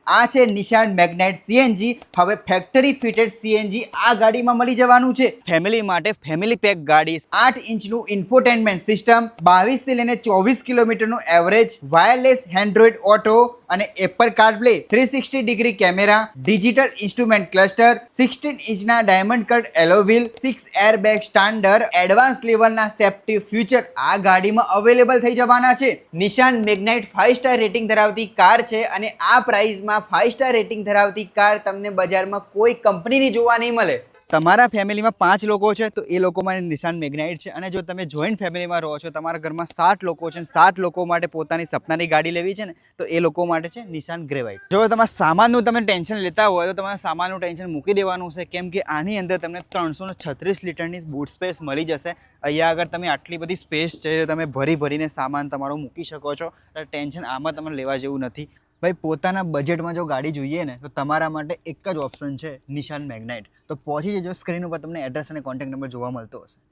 આ છે Nissan મેગ્નાઇટ CNG. હવે ફેક્ટરી ફિટેડ સીએનજી આ ગાડીમાં મળી જવાનું છે. ફેમિલી માટે ફેમિલી પેક ગાડી, 8 ઇંચનું ઇન્ફોટેનમેન્ટ સિસ્ટમ, 22 થી લઈને 24 કિલોમીટરનું એવરેજ, વાયરલેસ એન્ડ્રોઇડ ઓટો અને Apple CarPlay, 360 degree camera, digital instrument cluster, 16 ઇંચના diamond cut alloy wheel, 6 airbag standard, advance લેવલના સેફ્ટી ફ્યુચર આ ગાડીમાં અવેલેબલ થઈ જવાના છે. નિશાન મેગ્નાઇટ 5 સ્ટાર રેટિંગ ધરાવતી કાર છે અને આ પ્રાઇસમાં 5 સ્ટાર રેટિંગ ધરાવતી કાર તમને બજારમાં કોઈ કંપનીની જોવા નહીં મળે. તમારા ફેમિલીમાં 5 લોકો છે તો એ લોકો માટે નિશાન મેગ્નાઇટ છે, અને જો તમે જોઈન્ટ ફેમિલીમાં રહો છો, તમારા ઘરમાં 7 લોકો છે, 7 લોકો માટે પોતાની સપનાની ગાડી લેવી છે ને, તો એ લોકો માટે છે નિશાન ગ્રેવાઇટ. જો તમારા સામાનનું તમે ટેન્શન લેતા હોય તો તમારા સામાનનું ટેન્શન મૂકી દેવાનું છે, કેમ કે આની અંદર તમને 336 લીટરની બૂટ સ્પેસ મળી જશે. અહીંયા આગળ તમે આટલી બધી સ્પેસ છે, તમે ભરીને સામાન તમારો મૂકી શકો છો. ટેન્શન આમાં તમારે લેવા જેવું નથી. ભાઈ, પોતાના બજેટમાં જો ગાડી જોઈએ ને, તો તમારા માટે એક જ ઓપ્શન છે નિશાન મેગ્નાઇટ. તો પહોંચી જજો. સ્ક્રીન ઉપર તમને એડ્રેસ અને કોન્ટેક્ટ નંબર જોવા મળતો હશે.